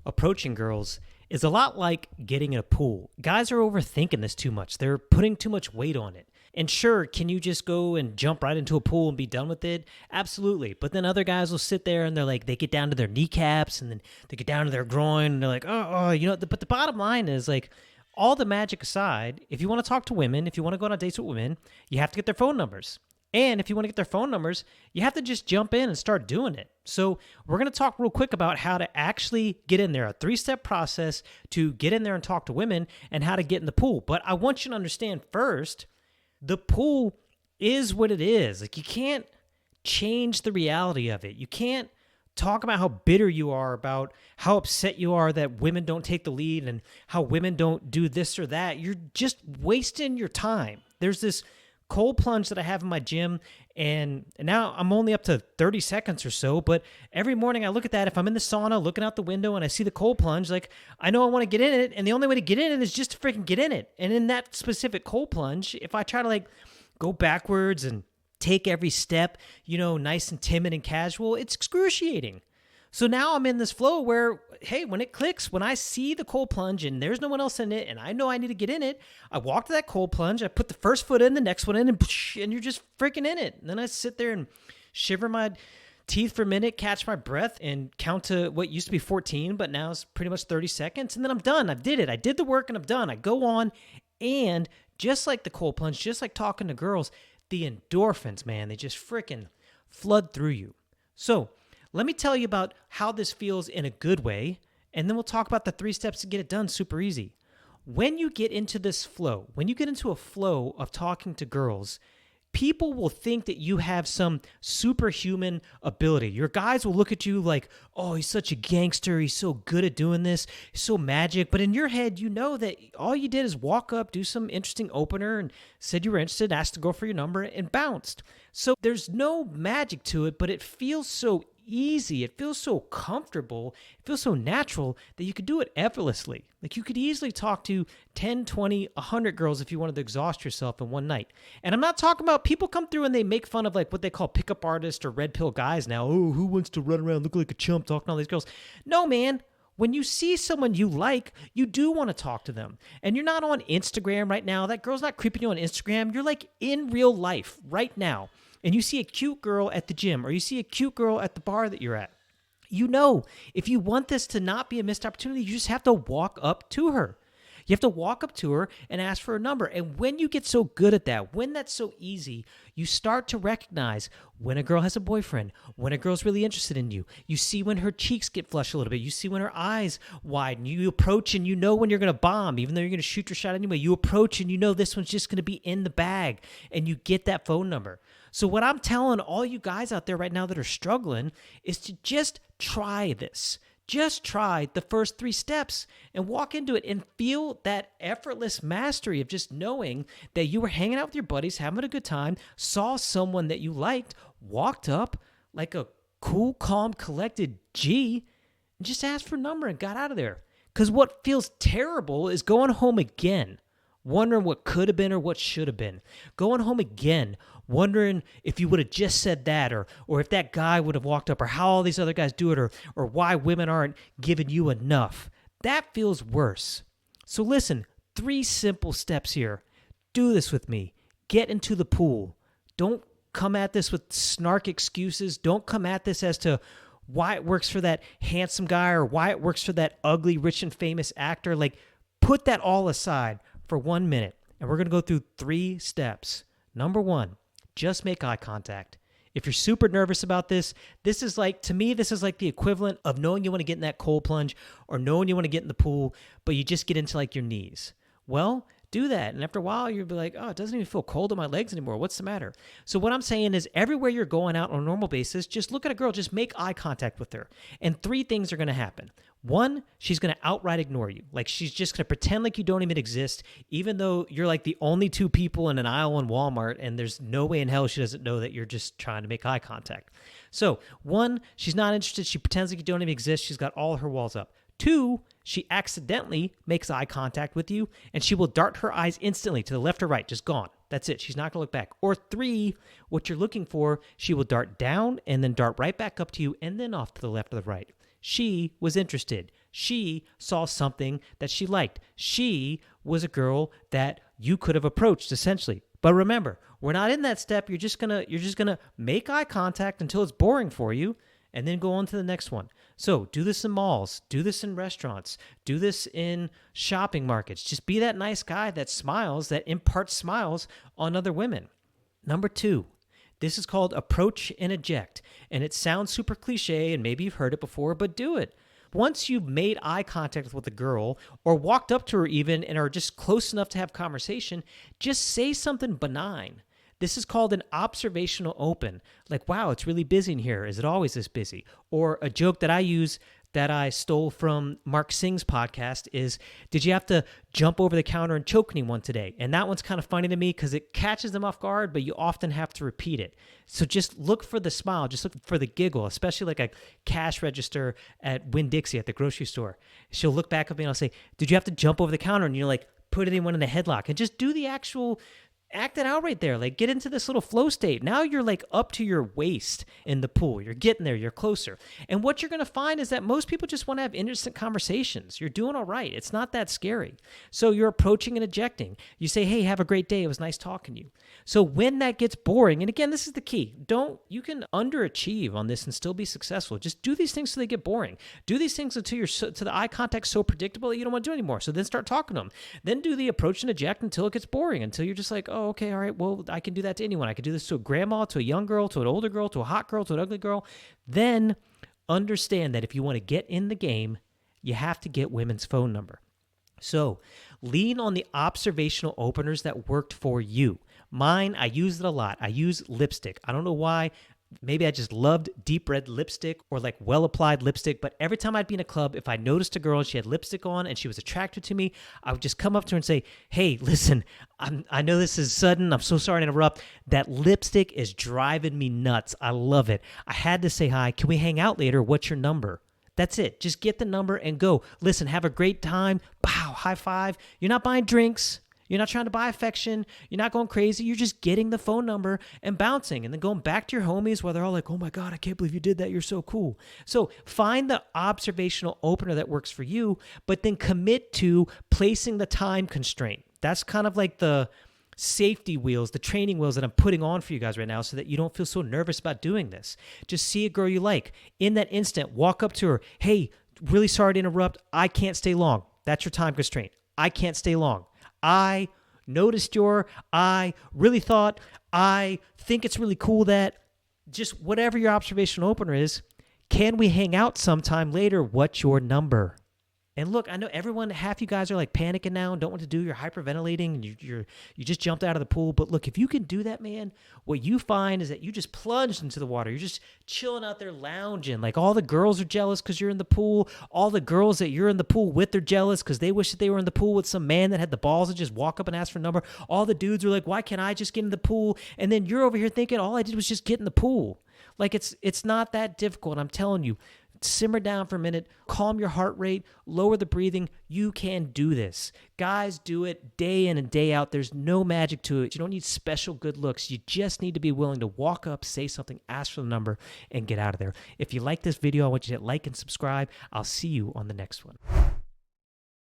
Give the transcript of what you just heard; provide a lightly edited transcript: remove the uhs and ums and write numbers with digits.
approaching girls is a lot like getting in a pool. Guys are overthinking this too much. They're putting too much weight on it. And sure, can you just go and jump right into a pool and be done with it? Absolutely. But then other guys will sit there and they're like, they get down to their kneecaps and then they get down to their groin and they're like, but the bottom line is like, all the magic aside, if you want to talk to women, if you want to go on dates with women, you have to get their phone numbers. And if you want to get their phone numbers, you have to just jump in and start doing it. So we're going to talk real quick about how to actually get in there, a 3-step process to get in there and talk to women and how to get in the pool. But I want you to understand first, the pool is what it is. Like, you can't change the reality of it. You can't talk about how bitter you are, about how upset you are that women don't take the lead and how women don't do this or that. You're just wasting your time. There's this cold plunge that I have in my gym, and now I'm only up to 30 seconds or so, but every morning I look at that. If I'm in the sauna looking out the window and I see the cold plunge, like, I know I want to get in it, and the only way to get in it is just to freaking get in it. And in that specific cold plunge, if I try to like go backwards and take every step, nice and timid and casual, it's excruciating. So now I'm in this flow where, hey, when it clicks, when I see the cold plunge and there's no one else in it and I know I need to get in it, I walk to that cold plunge, I put the first foot in, the next one in, and you're just freaking in it. And then I sit there and shiver my teeth for a minute, catch my breath, and count to what used to be 14, but now it's pretty much 30 seconds. And then I'm done. I did it. I did the work and I'm done. I go on, and just like the cold plunge, just like talking to girls, the endorphins, man, they just freaking flood through you. So let me tell you about how this feels in a good way, and then we'll talk about the 3 steps to get it done super easy. When you get into this flow, when you get into a flow of talking to girls, people will think that you have some superhuman ability. Your guys will look at you like, oh, he's such a gangster. He's so good at doing this. He's so magic. But in your head, you know that all you did is walk up, do some interesting opener, and said you were interested, asked to go for your number, and bounced. So there's no magic to it, but it feels so easy. It feels so comfortable. It feels so natural that you could do it effortlessly. Like, you could easily talk to 10, 20, 100 girls if you wanted to exhaust yourself in one night. And I'm not talking about people come through and they make fun of like what they call pickup artists or red pill guys now. Oh, who wants to run around look like a chump talking to all these girls? No, man. When you see someone you like, you do want to talk to them. And you're not on Instagram right now. That girl's not creeping you on Instagram. You're like in real life right now. And you see a cute girl at the gym, or you see a cute girl at the bar that you're at. If you want this to not be a missed opportunity, you just have to walk up to her. You have to walk up to her and ask for a number. And when you get so good at that, when that's so easy, you start to recognize when a girl has a boyfriend, when a girl's really interested in you. You see when her cheeks get flushed a little bit. You see when her eyes widen. You approach and you know when you're going to bomb, even though you're going to shoot your shot anyway. You approach and you know this one's just going to be in the bag, and you get that phone number. So what I'm telling all you guys out there right now that are struggling is to just try this. Just try the first 3 steps and walk into it and feel that effortless mastery of just knowing that you were hanging out with your buddies, having a good time, saw someone that you liked, walked up like a cool, calm, collected G, and just asked for a number and got out of there. Because what feels terrible is going home again, wondering what could have been or what should have been. Going home again, wondering if you would have just said that, or if that guy would have walked up, or how all these other guys do it, or why women aren't giving you enough. That feels worse. So listen, 3 simple steps here. Do this with me. Get into the pool. Don't come at this with snark excuses. Don't come at this as to why it works for that handsome guy or why it works for that ugly, rich, and famous actor. Like, put that all aside for 1 minute, and we're going to go through 3 steps. Number 1, just make eye contact. If you're super nervous about this, to me, this is like the equivalent of knowing you want to get in that cold plunge or knowing you want to get in the pool, but you just get into like your knees. Well, do that. And after a while, you'll be like, oh, it doesn't even feel cold in my legs anymore. What's the matter? So what I'm saying is everywhere you're going out on a normal basis, just look at a girl, just make eye contact with her. And 3 things are going to happen. 1, she's going to outright ignore you. Like, she's just going to pretend like you don't even exist, even though you're like the only 2 people in an aisle in Walmart, and there's no way in hell she doesn't know that you're just trying to make eye contact. So 1, she's not interested. She pretends like you don't even exist. She's got all her walls up. 2, she accidentally makes eye contact with you, and she will dart her eyes instantly to the left or right, just gone. That's it. She's not going to look back. Or 3, what you're looking for, she will dart down and then dart right back up to you and then off to the left or the right. She was interested. She saw something that she liked. She was a girl that you could have approached, essentially. But remember, we're not in that step. You're just gonna make eye contact until it's boring for you, and then go on to the next one. So do this in malls, do this in restaurants, do this in shopping markets. Just be that nice guy that smiles, that imparts smiles on other women. Number 2, this is called approach and eject. And it sounds super cliche, and maybe you've heard it before, but do it. Once you've made eye contact with a girl or walked up to her even and are just close enough to have conversation, just say something benign. This is called an observational open. Like, wow, it's really busy in here. Is it always this busy? Or a joke that I use that I stole from Mark Singh's podcast is, did you have to jump over the counter and choke anyone today? And that one's kind of funny to me because it catches them off guard, but you often have to repeat it. So just look for the smile, just look for the giggle, especially like a cash register at Winn-Dixie at the grocery store. She'll look back at me and I'll say, did you have to jump over the counter? And you're like, put anyone in the headlock and just do the actual act it out right there. Like, get into this little flow state. Now you're like up to your waist in the pool. You're getting there. You're closer. And what you're going to find is that most people just want to have innocent conversations. You're doing all right. It's not that scary. So you're approaching and ejecting. You say, hey, have a great day. It was nice talking to you. So when that gets boring, and again, this is the key. You can underachieve on this and still be successful. Just do these things so they get boring. Do these things until to the eye contact so predictable that you don't want to do anymore. So then start talking to them. Then do the approach and eject until it gets boring, until you're just like, oh, okay, all right, well, I can do that to anyone. I can do this to a grandma, to a young girl, to an older girl, to a hot girl, to an ugly girl. Then understand that if you want to get in the game, you have to get women's phone number. So lean on the observational openers that worked for you. Mine, I use it a lot. I use lipstick. I don't know why. Maybe I just loved deep red lipstick or like well-applied lipstick, but every time I'd be in a club, if I noticed a girl and she had lipstick on and she was attracted to me, I would just come up to her and say, hey, listen, I know this is sudden. I'm so sorry to interrupt. That lipstick is driving me nuts. I love it. I had to say hi. Can we hang out later? What's your number? That's it. Just get the number and go. Listen, have a great time. Pow, high five. You're not buying drinks. You're not trying to buy affection. You're not going crazy. You're just getting the phone number and bouncing and then going back to your homies where they're all like, oh my God, I can't believe you did that. You're so cool. So find the observational opener that works for you, but then commit to placing the time constraint. That's kind of like the safety wheels, the training wheels that I'm putting on for you guys right now so that you don't feel so nervous about doing this. Just see a girl you like. In that instant, walk up to her. Hey, really sorry to interrupt. I can't stay long. That's your time constraint. I can't stay long. I noticed I really thought, I think it's really cool that, just whatever your observational opener is, can we hang out sometime later? What's your number? And look, I know half you guys are like panicking now and don't want to do. You're hyperventilating and you just jumped out of the pool. But look, if you can do that, man, what you find is that you just plunged into the water. You're just chilling out there lounging. Like, all the girls are jealous because you're in the pool. All the girls that you're in the pool with are jealous because they wish that they were in the pool with some man that had the balls to just walk up and ask for a number. All the dudes are like, why can't I just get in the pool? And then you're over here thinking all I did was just get in the pool. Like, it's not that difficult. I'm telling you. Simmer down for a minute, calm your heart rate, lower the breathing. You can do this. Guys do it day in and day out. There's no magic to it. You don't need special good looks. You just need to be willing to walk up, say something, ask for the number, and get out of there. If you like this video, I want you to hit like and subscribe. I'll see you on the next one.